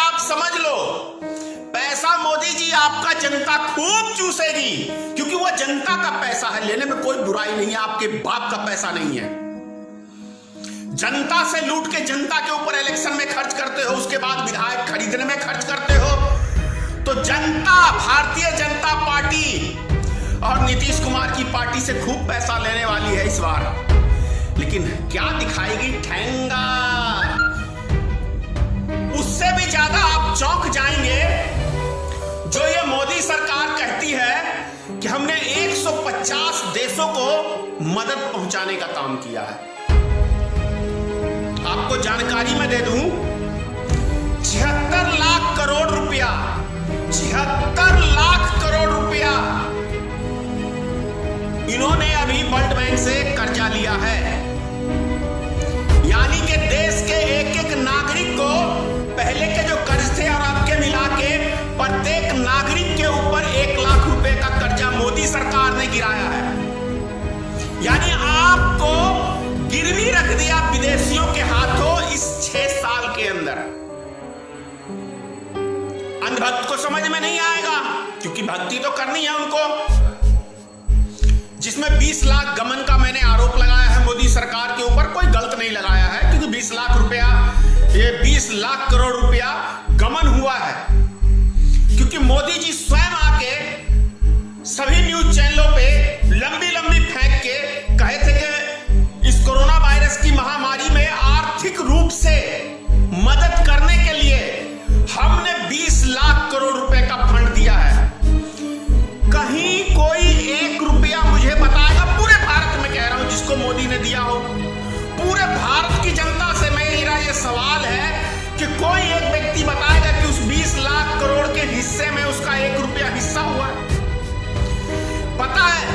आप समझ लो, पैसा मोदी जी आपका जनता खूब चूसेगी, क्योंकि वो जनता का पैसा है। लेने में कोई बुराई नहीं है, आपके बाप का पैसा नहीं है। जनता से लूट के जनता के ऊपर इलेक्शन में खर्च करते हो, उसके बाद विधायक खरीदने में खर्च करते हो। तो जनता, भारतीय जनता पार्टी और नीतीश कुमार की पार्टी से खूब पैसा लेने वाली है इस बार। लेकिन क्या दिखाएगी? ठेंगा। उससे भी ज्यादा आप चौंक जाएंगे जो ये मोदी सरकार कहती है कि हमने 150 देशों को मदद पहुंचाने का काम किया है। आपको जानकारी में दे दूं, 76 लाख करोड़ रुपया, 76 लाख करोड़ रुपया इन्होंने अभी वर्ल्ड बैंक से कर्जा लिया है। यानी कि देश के एक एक नागरिक को पहले के जो कर्ज थे और आपके मिला के प्रत्येक नागरिक के ऊपर 1 लाख रुपए का कर्जा मोदी सरकार ने गिराया है। यानी आपको गिरवी रख दिया विदेशियों के हाथों इस 6 साल के अंदर। अंधभक्त को समझ में नहीं आएगा, क्योंकि भक्ति तो करनी है उनको। जिसमें 20 लाख गमन का मैंने आरोप लगाया है मोदी सरकार के ऊपर, कोई गलत नहीं लगाया है, क्योंकि 20 लाख रुपया, ये 20 लाख करोड़ रुपया गमन हुआ है। क्योंकि मोदी जी स्वयं आके सभी न्यूज चैनलों पे लंबी लंबी फेंक के कहे थे कि इस कोरोना वायरस की महामारी में आर्थिक रूप से मदद करने के लिए हमने 20 लाख करोड़ रुपए का फंड दिया है। कहीं कोई 1 रुपया मुझे बताएगा, पूरे भारत में कह रहा हूं, जिसको मोदी ने दिया हो? पूरे भारत की जनता से मेरा ये सवाल है कि कोई एक व्यक्ति बताएगा कि उस 20 लाख करोड़ के हिस्से में उसका 1 रुपया हिस्सा हुआ है? पता है,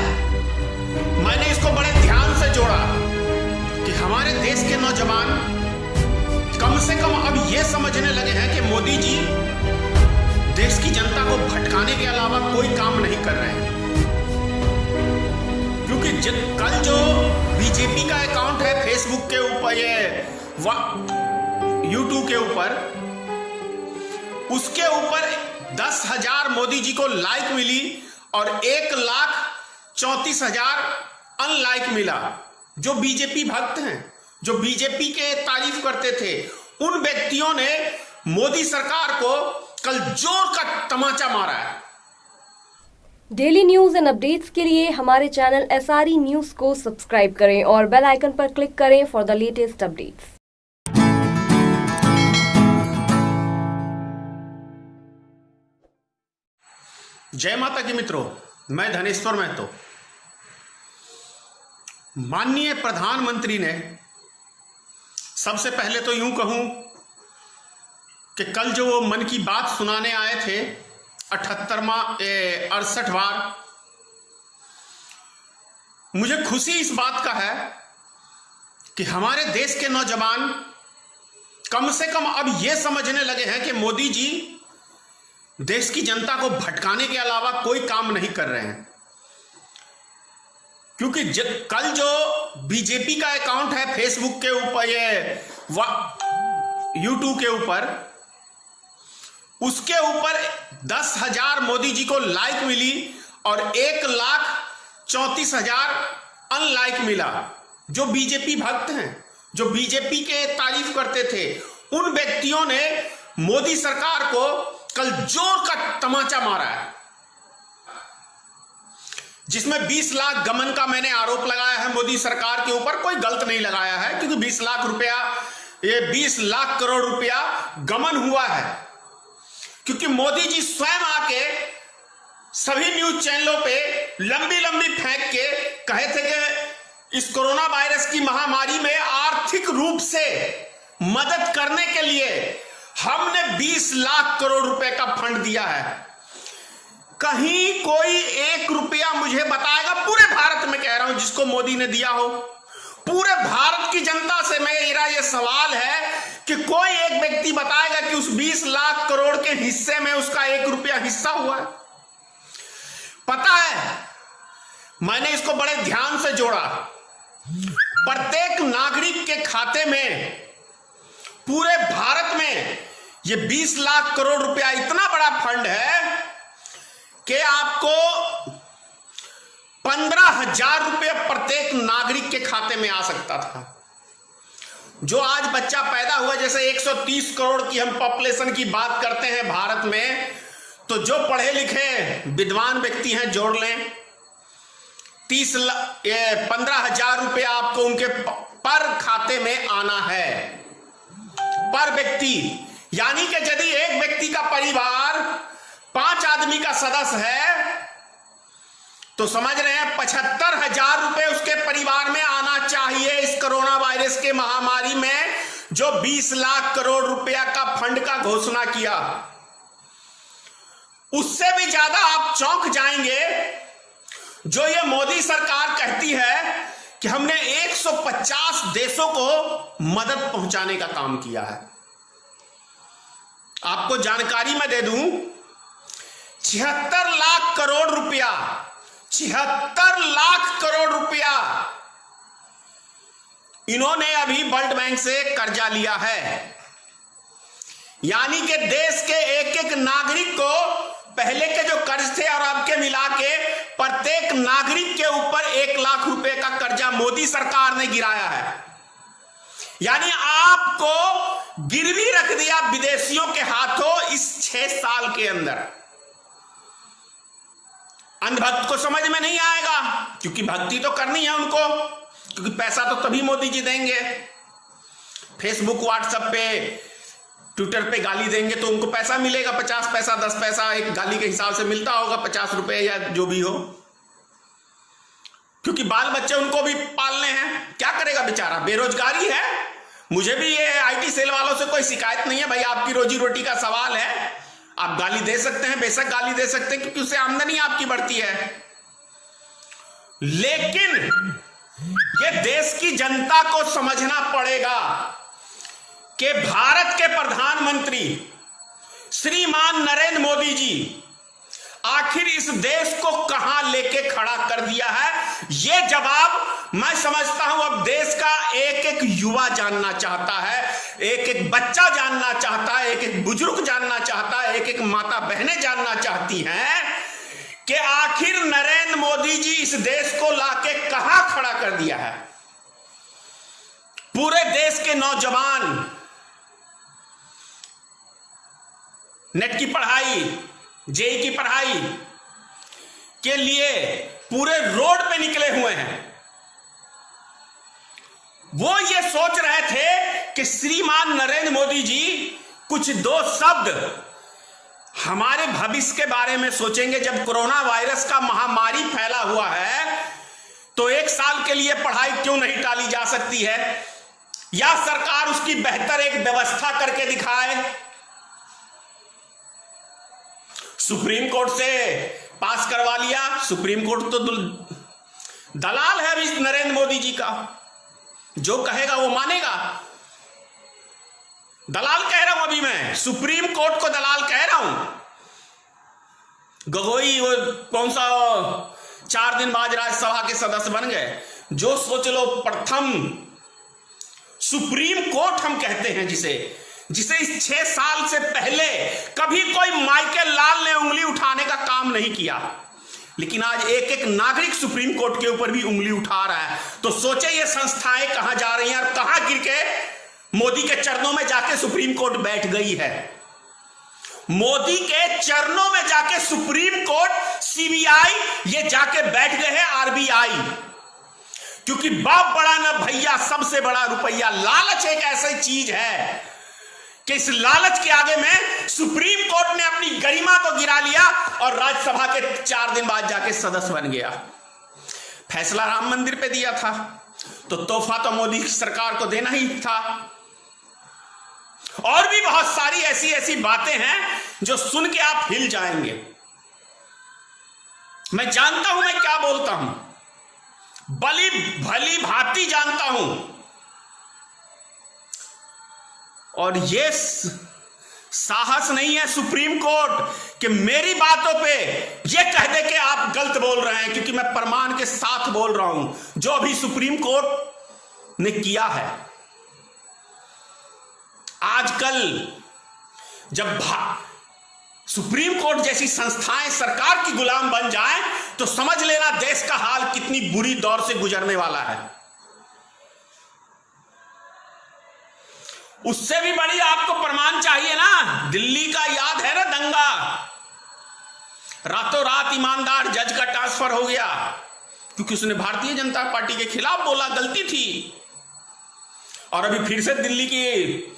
मैंने इसको बड़े ध्यान से जोड़ा कि हमारे देश के नौजवान कम से कम अब ये समझने लगे हैं कि मोदी जी देश की जनता को भटकाने के अलावा कोई काम नहीं कर रहे हैं। क्योंकि कल जो बीजेपी का अकाउंट है फेसबुक के ऊपर, ये यूट्यूब के ऊपर, उसके ऊपर 10,000 मोदी जी को लाइक मिली और 1,34,000 अनलाइक मिला। जो बीजेपी भक्त हैं, जो बीजेपी के तारीफ करते थे, उन व्यक्तियों ने मोदी सरकार को कल जोर का तमाचा मारा है। डेली न्यूज एंड अपडेट्स के लिए हमारे चैनल SRE न्यूज को सब्सक्राइब करें और बेल आइकन पर क्लिक करें फॉर द लेटेस्ट अपडेट्स। जय माता की मित्रों, मैं धनेश्वर महतो। माननीय प्रधानमंत्री ने, सबसे पहले तो यूं कहूं कि कल जो वो मन की बात सुनाने आए थे 68 बार, मुझे खुशी इस बात का है कि हमारे देश के नौजवान कम से कम अब ये समझने लगे हैं कि मोदी जी देश की जनता को भटकाने के अलावा कोई काम नहीं कर रहे हैं। क्योंकि कल जो बीजेपी का अकाउंट है फेसबुक के ऊपर, ये यूट्यूब के ऊपर, उसके ऊपर 10,000 मोदी जी को लाइक मिली और 1,34,000 अनलाइक मिला। जो बीजेपी भक्त हैं, जो बीजेपी के तारीफ करते थे, उन व्यक्तियों ने मोदी सरकार को कल जोर का तमाचा मारा है। जिसमें 20 लाख गमन का मैंने आरोप लगाया है मोदी सरकार के ऊपर, कोई गलत नहीं लगाया है, क्योंकि 20 लाख रुपया, ये 20 लाख करोड़ रुपया गमन हुआ है। क्योंकि मोदी जी स्वयं आके सभी न्यूज चैनलों पे लंबी लंबी फेंक के कहे थे कि इस कोरोना वायरस की महामारी में आर्थिक रूप से मदद करने के लिए हमने 20 लाख करोड़ रुपए का फंड दिया है। कहीं कोई 1 रुपया मुझे बताएगा, पूरे भारत में कह रहा हूं, जिसको मोदी ने दिया हो? पूरे भारत की जनता से मेरा यह सवाल है कि कोई एक व्यक्ति बताएगा कि उस 20 लाख करोड़ के हिस्से में उसका 1 रुपया हिस्सा हुआ है? पता है, मैंने इसको बड़े ध्यान से जोड़ा। प्रत्येक नागरिक के खाते में पूरे भारत में ये 20 लाख करोड़ रुपया इतना बड़ा फंड है कि आपको 15,000 रुपये प्रत्येक नागरिक के खाते में आ सकता था। जो आज बच्चा पैदा हुआ, जैसे 130 करोड़ की हम पॉपुलेशन की बात करते हैं भारत में, तो जो पढ़े लिखे विद्वान व्यक्ति हैं जोड़ लें, 15,000 रुपये आपको उनके पर खाते में आना है, पर व्यक्ति। यानी कि यदि एक व्यक्ति का परिवार 5 आदमी का सदस्य है तो समझ रहे हैं 75,000 रुपए उसके परिवार में आना चाहिए इस कोरोना वायरस के महामारी में, जो 20 लाख करोड़ रुपया का फंड का घोषणा किया। उससे भी ज्यादा आप चौंक जाएंगे जो ये मोदी सरकार कहती है कि हमने 150 देशों को मदद पहुंचाने का काम किया है। आपको जानकारी मैं दे दूं, 76 लाख करोड़ रुपया, 76 लाख करोड़ रुपया इन्होंने अभी वर्ल्ड बैंक से कर्जा लिया है। यानी कि देश के एक एक नागरिक को पहले के जो कर्ज थे और अब के मिला के प्रत्येक नागरिक के ऊपर 1 लाख रुपए का कर्जा मोदी सरकार ने गिराया है। यानी आपको गिरवी रख दिया विदेशियों के हाथों इस 6 साल के अंदर। अंधभक्त को समझ में नहीं आएगा, क्योंकि भक्ति तो करनी है उनको, क्योंकि पैसा तो तभी मोदी जी देंगे। फेसबुक, व्हाट्सएप पे, ट्विटर पे गाली देंगे तो उनको पैसा मिलेगा, 50 पैसा 10 पैसा एक गाली के हिसाब से मिलता होगा, 50 रुपए या जो भी हो, क्योंकि बाल बच्चे उनको भी पालने हैं। क्या करेगा बेचारा, बेरोजगारी है। मुझे भी ये आईटी सेल वालों से कोई शिकायत नहीं है, भाई आपकी रोजी रोटी का सवाल है, आप गाली दे सकते हैं, बेशक गाली दे सकते हैं, क्योंकि उससे आमदनी आपकी बढ़ती है। लेकिन ये देश की जनता को समझना पड़ेगा कि भारत के प्रधानमंत्री श्रीमान नरेंद्र मोदी जी आखिर इस देश को कहां लेके खड़ा कर दिया है। यह जवाब मैं समझता हूं अब देश का एक एक युवा जानना चाहता है, एक एक बच्चा जानना चाहता है, एक एक बुजुर्ग जानना चाहता है, एक एक माता बहनें जानना चाहती हैं कि आखिर नरेंद्र मोदी जी इस देश को लाके कहां खड़ा कर दिया है। पूरे देश के नौजवान नेट की पढ़ाई, जेई की पढ़ाई के लिए पूरे रोड पे निकले हुए हैं। वो ये सोच रहे थे कि श्रीमान नरेंद्र मोदी जी कुछ 2 शब्द हमारे भविष्य के बारे में सोचेंगे। जब कोरोना वायरस का महामारी फैला हुआ है तो 1 साल के लिए पढ़ाई क्यों नहीं टाली जा सकती है, या सरकार उसकी बेहतर एक व्यवस्था करके दिखाए। सुप्रीम कोर्ट से पास करवा लिया, सुप्रीम कोर्ट तो दलाल है अभी नरेंद्र मोदी जी का, जो कहेगा वो मानेगा। दलाल कह रहा हूं अभी मैं, सुप्रीम कोर्ट को दलाल कह रहा हूं। गगोई वो कौन सा 4 दिन बाद राज्यसभा के सदस्य बन गए। जो सोच लो, प्रथम सुप्रीम कोर्ट हम कहते हैं जिसे इस 6 साल से पहले कभी कोई माइकल लाल ने उंगली उठाने का काम नहीं किया, लेकिन आज एक एक नागरिक सुप्रीम कोर्ट के ऊपर भी उंगली उठा रहा है। तो सोचे ये संस्थाएं कहां जा रही हैं और कहां गिर के मोदी के चरणों में जाके सुप्रीम कोर्ट बैठ गई है। मोदी के चरणों में जाके सुप्रीम कोर्ट, सीबीआई ये जाके बैठ गए हैं, आरबीआई। क्योंकि बाप बड़ा ना भैया, सबसे बड़ा रुपया। लालच एक ऐसी चीज है कि इस लालच के आगे में सुप्रीम कोर्ट ने अपनी गरिमा को गिरा लिया और राज्यसभा के 4 दिन बाद जाके सदस्य बन गया। फैसला राम मंदिर पे दिया था तो तोहफा तो मोदी की सरकार को देना ही था। और भी बहुत सारी ऐसी ऐसी बातें हैं जो सुन के आप हिल जाएंगे। मैं जानता हूं मैं क्या बोलता हूं, भली भांति जानता हूं। और ये साहस नहीं है सुप्रीम कोर्ट कि मेरी बातों पे ये कह दे कि आप गलत बोल रहे हैं, क्योंकि मैं प्रमाण के साथ बोल रहा हूं जो अभी सुप्रीम कोर्ट ने किया है। आजकल जब सुप्रीम कोर्ट जैसी संस्थाएं सरकार की गुलाम बन जाएं तो समझ लेना देश का हाल कितनी बुरी दौर से गुजरने वाला है। उससे भी बड़ी आपको प्रमाण चाहिए ना, दिल्ली का याद है ना दंगा, रातों रात ईमानदार जज का ट्रांसफर हो गया क्योंकि उसने भारतीय जनता पार्टी के खिलाफ बोला, गलती थी। और अभी फिर से दिल्ली की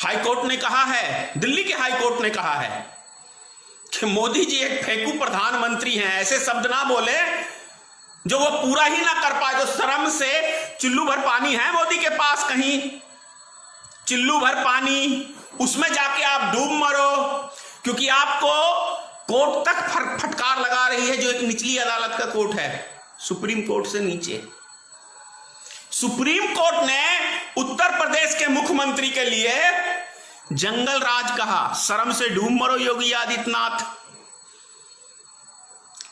हाईकोर्ट ने कहा है, दिल्ली के हाईकोर्ट ने कहा है कि मोदी जी एक फेंकू प्रधानमंत्री हैं, ऐसे शब्द ना बोले जो वो पूरा ही ना कर पाए, जो शर्म से चिल्लू भर पानी है मोदी के पास, कहीं चिल्लू भर पानी, उसमें जाके आप डूब मरो, क्योंकि आपको कोर्ट तक फटकार लगा रही है जो एक निचली अदालत का कोर्ट है, सुप्रीम कोर्ट से नीचे। सुप्रीम कोर्ट ने उत्तर प्रदेश के मुख्यमंत्री के लिए जंगल राज कहा, शर्म से डूब मरो योगी आदित्यनाथ।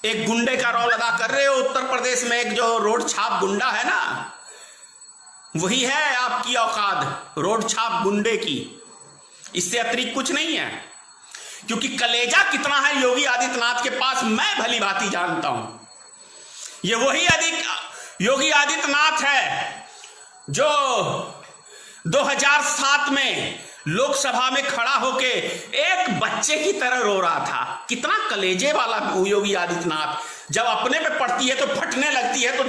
एक गुंडे का रोल अदा कर रहे हो उत्तर प्रदेश में, एक जो रोड छाप गुंडा है ना, वही है आपकी औकात, रोड छाप गुंडे की, इससे अतिरिक्त कुछ नहीं है। क्योंकि कलेजा कितना है योगी आदित्यनाथ के पास मैं भली भांति जानता हूं। ये वही योगी आदित्यनाथ है जो 2007 में लोकसभा में खड़ा होके एक बच्चे की तरह रो रहा था। कितना कलेजे वाला योगी आदित्यनाथ, जब अपने पे पड़ती है तो फटने लगती है, तो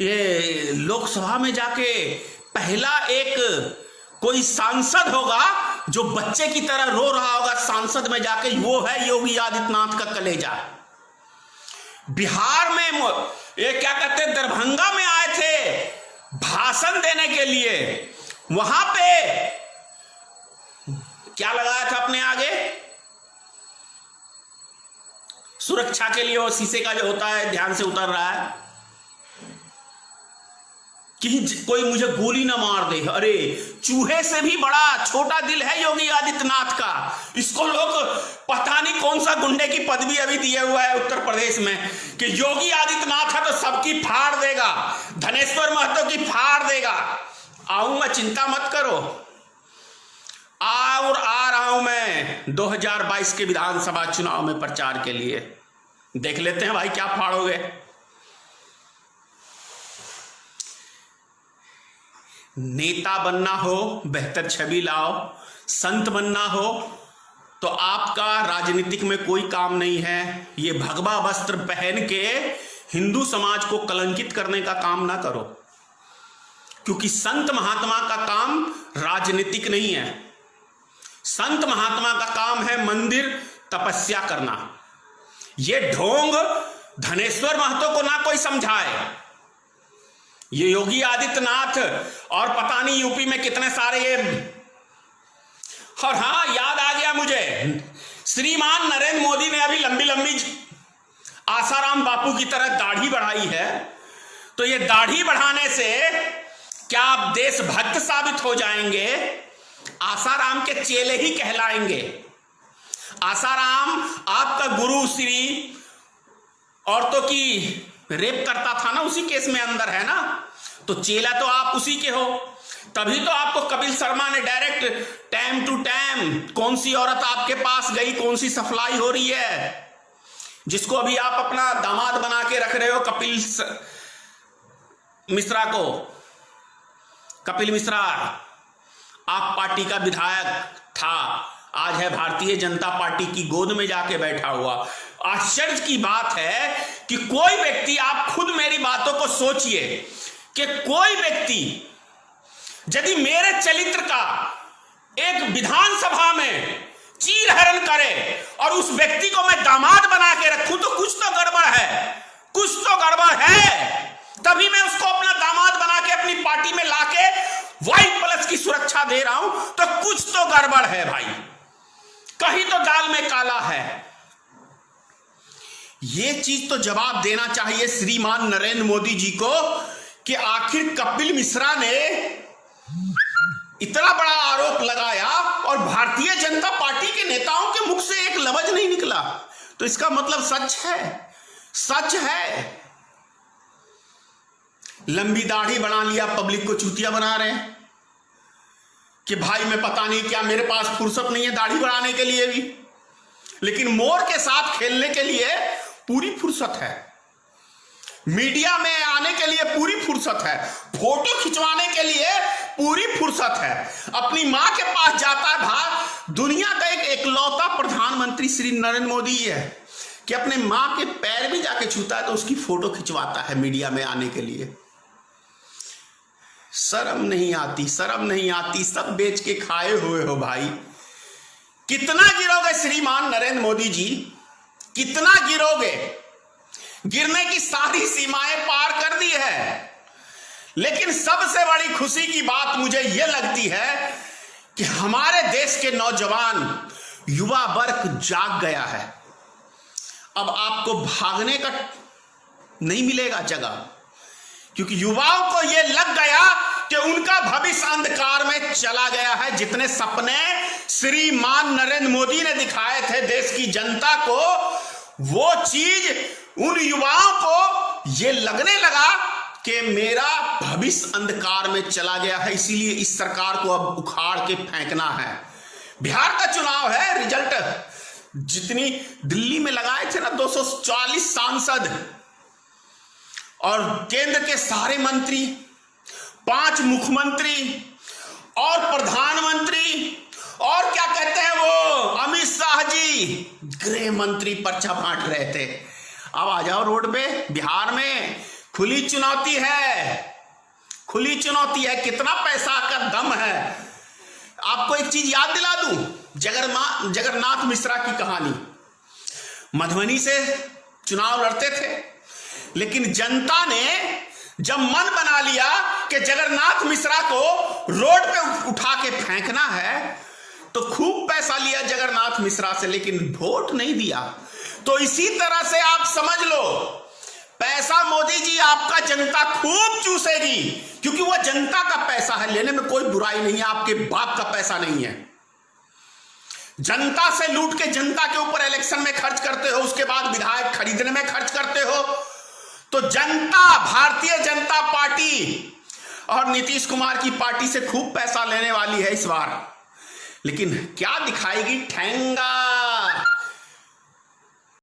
ये लोकसभा में जाके पहला एक कोई सांसद होगा जो बच्चे की तरह रो रहा होगा सांसद में जाके, वो है योगी आदित्यनाथ का कलेजा। बिहार में ये क्या कहते हैं, दरभंगा में आए थे भाषण देने के लिए, वहां पे क्या लगाया था अपने आगे, सुरक्षा के लिए वो शीशे का जो होता है ध्यान से उतर रहा है कि कोई मुझे गोली ना मार दे। अरे चूहे से भी बड़ा छोटा दिल है योगी आदित्यनाथ का। इसको लोग पता नहीं कौन सा गुंडे की पदवी अभी दिया हुआ है उत्तर प्रदेश में कि योगी आदित्यनाथ है तो सबकी फाड़ देगा, धनेश्वर महतो की फाड़ देगा। आऊंगा, चिंता मत करो, और आ रहा हूं मैं 2022 के विधानसभा चुनाव में प्रचार के लिए। देख लेते हैं भाई क्या फाड़ोगे। नेता बनना हो, बेहतर छवि लाओ, संत बनना हो तो आपका राजनीतिक में कोई काम नहीं है। ये भगवा वस्त्र पहन के हिंदू समाज को कलंकित करने का काम ना करो, क्योंकि संत महात्मा का काम राजनीतिक नहीं है। संत महात्मा का काम है मंदिर तपस्या करना। ये ढोंग धनेश्वर महतो को ना कोई समझाए। ये योगी आदित्यनाथ और पता नहीं यूपी में कितने सारे ये, और हां याद आ गया मुझे, श्रीमान नरेंद्र मोदी ने अभी लंबी लंबी आसाराम बापू की तरह दाढ़ी बढ़ाई है। तो ये दाढ़ी बढ़ाने से क्या आप देशभक्त साबित हो जाएंगे? आसाराम के चेले ही कहलाएंगे। आसाराम आपका गुरु श्री औरतों की रेप करता था ना, उसी केस में अंदर है ना, तो चेला तो आप उसी के हो। तभी तो आपको कपिल शर्मा ने डायरेक्ट टाइम टू टाइम कौन सी औरत आपके पास गई, कौन सी सप्लाई हो रही है, जिसको अभी आप अपना दामाद बना के रख रहे हो, कपिल मिश्रा को। कपिल मिश्रा आप पार्टी का विधायक था, आज है भारतीय जनता पार्टी की गोद में जाके बैठा हुआ। आश्चर्य की बात है कि कोई व्यक्ति, आप खुद मेरी बातों को सोचिए कि कोई व्यक्ति यदि मेरे चरित्र का एक विधानसभा में चीरहरण करे और उस व्यक्ति को मैं दामाद बना के रखूं तो कुछ तो गड़बड़ है, कुछ तो गड़बड़ है। तभी मैं उसको अपना दामाद बना के अपनी पार्टी में लाके व्हाइट प्लस की सुरक्षा दे रहा हूं, तो कुछ तो गड़बड़ है भाई, कहीं तो दाल में काला है। ये चीज तो जवाब देना चाहिए श्रीमान नरेंद्र मोदी जी को कि आखिर कपिल मिश्रा ने इतना बड़ा आरोप लगाया और भारतीय जनता पार्टी के नेताओं के मुख से एक लफ्ज नहीं निकला, तो इसका मतलब सच है, सच है। लंबी दाढ़ी बना लिया, पब्लिक को चूतिया बना रहे हैं कि भाई मैं पता नहीं क्या, मेरे पास फुर्सत नहीं है दाढ़ी बढ़ाने के लिए भी, लेकिन मोर के साथ खेलने के लिए पूरी फुर्सत है, मीडिया में आने के लिए पूरी फुर्सत है, फोटो खिंचवाने के लिए पूरी फुर्सत है, अपनी मां के पास जाता है। दुनिया का एक एकलौता प्रधानमंत्री श्री नरेंद्र मोदी है कि अपने मां के पैर भी जाके छूता है तो उसकी फोटो खिंचवाता है मीडिया में आने के लिए। शर्म नहीं आती, शर्म नहीं आती, सब बेच के खाए हुए हो भाई। कितना गिरोगे श्रीमान नरेंद्र मोदी जी, कितना गिरोगे? गिरने की सारी सीमाएं पार कर दी है। लेकिन सबसे बड़ी खुशी की बात मुझे यह लगती है कि हमारे देश के नौजवान युवा वर्ग जाग गया है। अब आपको भागने का नहीं मिलेगा जगह, क्योंकि युवाओं को यह लग गया कि उनका भविष्य अंधकार में चला गया है। जितने सपने श्रीमान नरेंद्र मोदी ने दिखाए थे देश की जनता को, वो चीज उन युवाओं को ये लगने लगा कि मेरा भविष्य अंधकार में चला गया है, इसीलिए इस सरकार को अब उखाड़ के फेंकना है। बिहार का चुनाव है, रिजल्ट जितनी दिल्ली में लगाए थे ना 240 सांसद और केंद्र के सारे मंत्री, 5 मुख्यमंत्री और प्रधानमंत्री और क्या कहते हैं वो अमित शाह जी गृह मंत्री पर्चा बांट रहे थे। अब आ जाओ रोड पे, बिहार में खुली चुनौती है, खुली चुनौती है। कितना पैसा का दम है। आपको एक चीज याद दिला दूं, जगन्नाथ मिश्रा की कहानी। मधुबनी से चुनाव लड़ते थे, लेकिन जनता ने जब मन बना लिया कि जगन्नाथ मिश्रा को रोड पे उठा के फेंकना है, तो खूब पैसा लिया जगन्नाथ मिश्रा से, लेकिन वोट नहीं दिया। तो इसी तरह से आप समझ लो, पैसा मोदी जी आपका जनता खूब चूसेगी, क्योंकि वह जनता का पैसा है, लेने में कोई बुराई नहीं है, आपके बाप का पैसा नहीं है। जनता से लूट के जनता के ऊपर इलेक्शन में खर्च करते हो, उसके बाद विधायक खरीदने में खर्च करते हो। तो जनता, भारतीय जनता पार्टी और नीतीश कुमार की पार्टी से खूब पैसा लेने वाली है इस बार। लेकिन क्या दिखाएगी? ठेंगा।